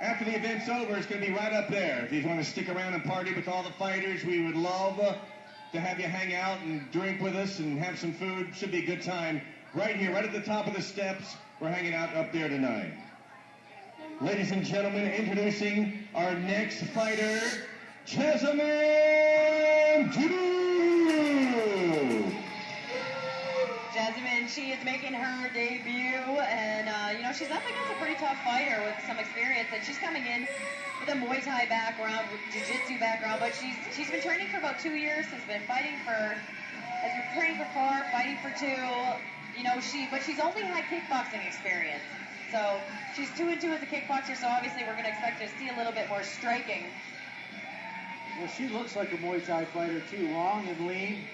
After the event's over, it's going to be right up there. If you want to stick around and party with all the fighters, we would love to have you hang out and drink with us and have some food. Should be a good time. Right here, right at the top of the steps, we're hanging out up there tonight. Ladies and gentlemen, introducing our next fighter, Jessamyn Duke. Jessamyn, she is making her debut, and she's up against a pretty tough fighter with some experience, and she's coming in with a Muay Thai background, with jiu-jitsu background, but she's been training for about 2 years, has been training for 4, fighting for 2, but she's only had kickboxing experience, so she's 2-2 as a kickboxer, so obviously we're going to expect to see a little bit more striking. Well, she looks like a Muay Thai fighter too, long and lean.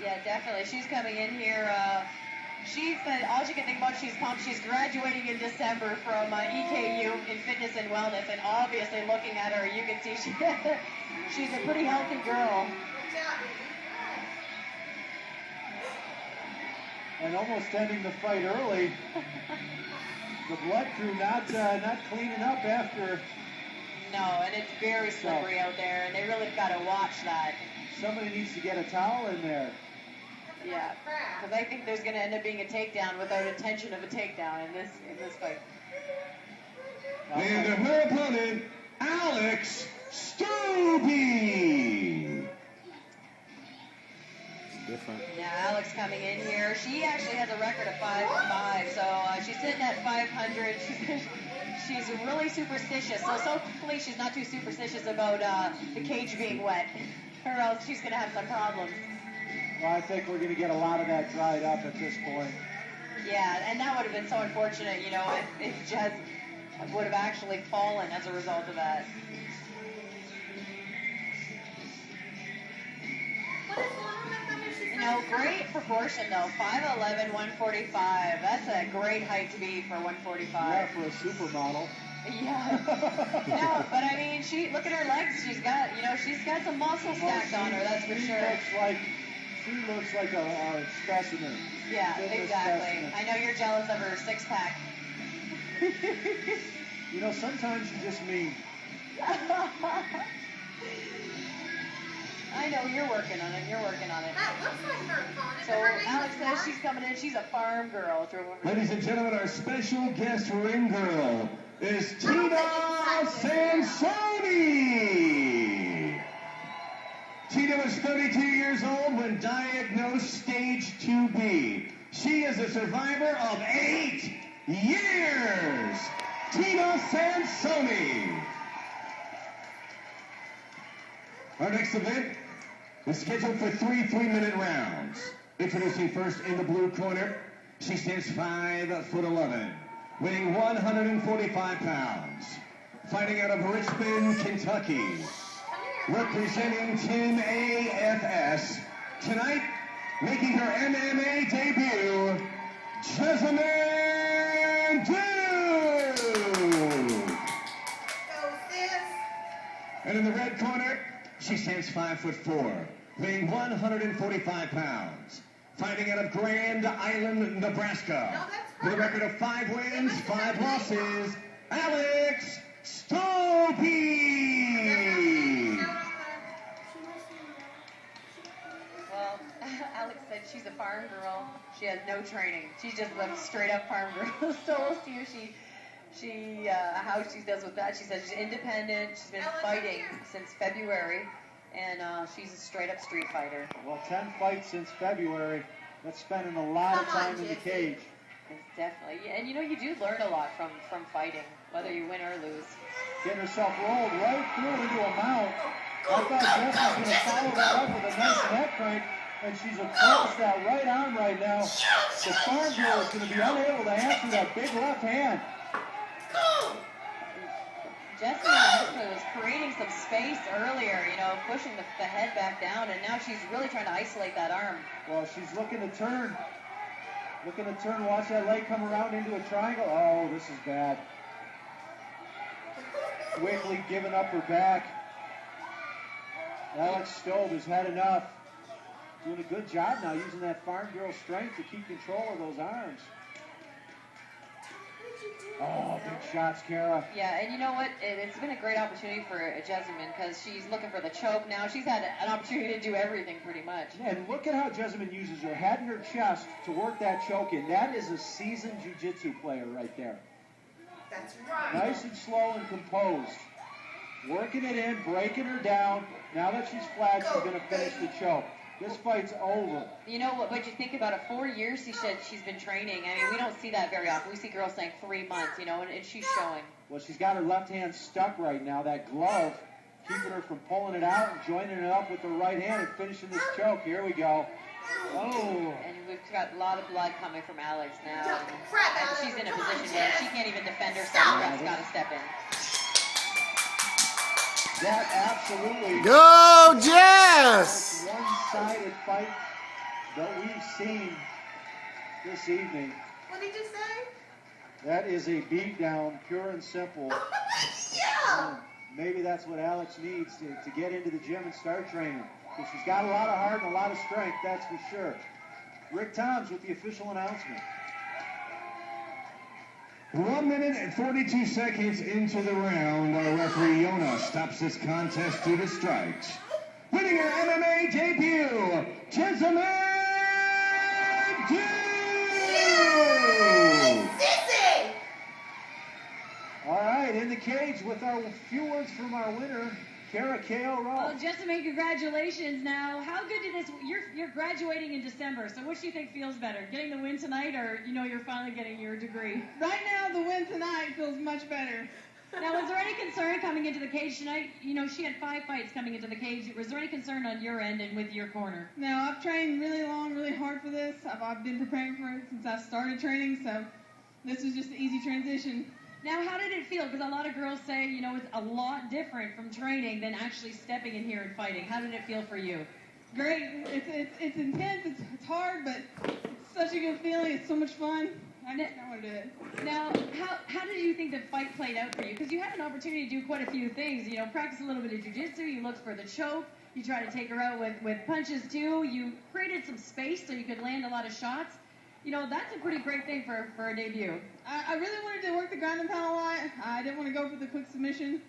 Yeah, definitely. She's coming in here. All she can think about, she's pumped. She's graduating in December from EKU in fitness and wellness, and obviously looking at her, you can see she's a pretty healthy girl. And almost ending the fight early. The blood crew not cleaning up after. No, and it's very slippery out there, and they really got to watch that. Somebody needs to get a towel in there. Yeah, because I think there's going to end up being a takedown without intention of a takedown in this fight. And her opponent, Alex Stubbe. Different. Now Alex coming in here. She actually has a record of 5-5, so she's sitting at 500. She's really superstitious, so hopefully she's not too superstitious about the cage being wet, or else she's going to have some problems. Well, I think we're going to get a lot of that dried up at this point. Yeah, and that would have been so unfortunate, if Jez would have actually fallen as a result of that. Great proportion though, 5'11", 145. That's a great height to be for 145. Yeah, for a supermodel. Yeah. No, but I mean, look at her legs. She's got some muscle stacked on her. That's for sure. She looks like a specimen. Yeah, exactly. Specimen. I know you're jealous of her six-pack. Sometimes you just mean. I know you're working on it. That looks like her opponent. So Alex says she's coming in. She's a farm girl. Ladies and gentlemen, our special guest ring girl is Tina Sansoni. Tina was 32 years old when diagnosed stage 2B. She is a survivor of 8 years. Tina Sansoni. Our next event is scheduled for 3 3-minute rounds. Introducing first in the blue corner, she stands 5'11", weighing 145 pounds. Fighting out of Richmond, Kentucky. Representing Team AFS, tonight, making her MMA debut, Jessamyn Duke. And in the red corner, she stands 5'4", weighing 145 pounds. Fighting out of Grand Island, Nebraska. With a record of 5 wins, 5 losses, Alex Stubbe. Well, Alex said she's a farm girl. She has no training. She's just a straight up farm girl. So we'll see if how she does with that. She says she's independent. She's been fighting since February, and she's a straight up street fighter. Well, 10 fights since February. That's spending a lot of time in the cage. It's definitely, and you do learn a lot from fighting, whether you win or lose. Getting herself rolled right through into a mount. I thought Jess was going to follow that up with a nice neck crank, and she's across that right arm right now. The farm girl is going to be unable to answer that big left hand. Jessamyn was creating some space earlier, pushing the head back down, and now she's really trying to isolate that arm. Well, she's looking to turn. Watch that leg come around into a triangle. Oh, this is bad. Quickly giving up her back. Alex Stubbe has had enough. Doing a good job now using that farm girl strength to keep control of those arms. Oh, shots, Kara. Yeah, and you know what? It's been a great opportunity for Jessamyn because she's looking for the choke now. She's had an opportunity to do everything pretty much. And look at how Jessamyn uses her head and her chest to work that choke in. That is a seasoned jiu-jitsu player right there. That's right. Nice and slow and composed. Working it in, breaking her down. Now that she's flat, she's going to finish the choke. This fight's over. You know what you think about it? 4 years she said she's been training. I mean, we don't see that very often. We see girls saying 3 months, you know, and she's showing. Well, she's got her left hand stuck right now. That glove keeping her from pulling it out and joining it up with the right hand and finishing this choke. Here we go. Oh. And we've got a lot of blood coming from Alex now. And she's in a position where she can't even defend herself. That's got to step in. That absolutely. Go, Jess! One-sided fight that we've seen this evening. What did you say? That is a beatdown, pure and simple. Yeah. Maybe that's what Alex needs to get into the gym and start training. Because she's got a lot of heart and a lot of strength, that's for sure. Rick Toms with the official announcement. 1 minute and 42 seconds into the round, our referee Yona stops this contest due to strikes. Winning her MMA debut, Jessamyn Duke! Sissy! All right, in the cage with our few words from our winner, Kara K.O. Well, Rowe. Jessamyn, congratulations. Now, how good did this? You're graduating in December, so what do you think feels better, getting the win tonight, or you're finally getting your degree? Right now, the win tonight feels much better. Now, was there any concern coming into the cage tonight? She had 5 fights coming into the cage. Was there any concern on your end and with your corner? No, I've trained really long, really hard for this. I've been preparing for it since I started training, so this was just an easy transition. Now, how did it feel? Because a lot of girls say, it's a lot different from training than actually stepping in here and fighting. How did it feel for you? Great. It's intense. It's hard, but it's such a good feeling. It's so much fun. I want to do it. Now, how did you think the fight played out for you? Because you had an opportunity to do quite a few things. Practice a little bit of jiu-jitsu. You looked for the choke. You tried to take her out with punches, too. You created some space so you could land a lot of shots. That's a pretty great thing for a debut. I really wanted to work the ground and pound a lot. I didn't want to go for the quick submission,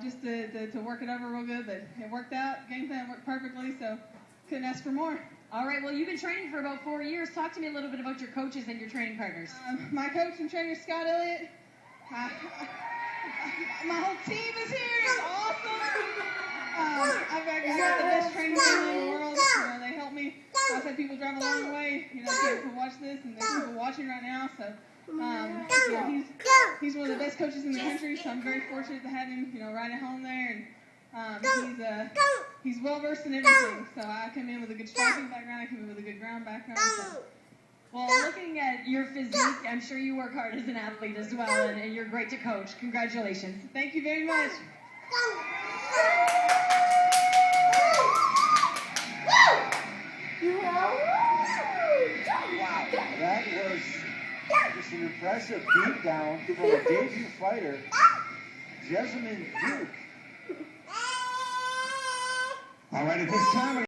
just to work it over real good, but it worked out. Game plan worked perfectly, so couldn't ask for more. All right, well, you've been training for about 4 years. Talk to me a little bit about your coaches and your training partners. My coach and trainer, Scott Elliott. My whole team is here. It's awesome. I've got the best training family in the world. They help me. I've had people drive a long way, to watch this, and there's people watching right now. So, he's one of the best coaches in the country. So I'm very fortunate to have him, right at home there. And he's well versed in everything. So I come in with a good striking background. I come in with a good ground background. So. Well, looking at your physique, I'm sure you work hard as an athlete as well, and you're great to coach. Congratulations. Thank you very much. Wow, that was just an impressive beatdown from a debut fighter, Jessamyn Duke. All right, at this time...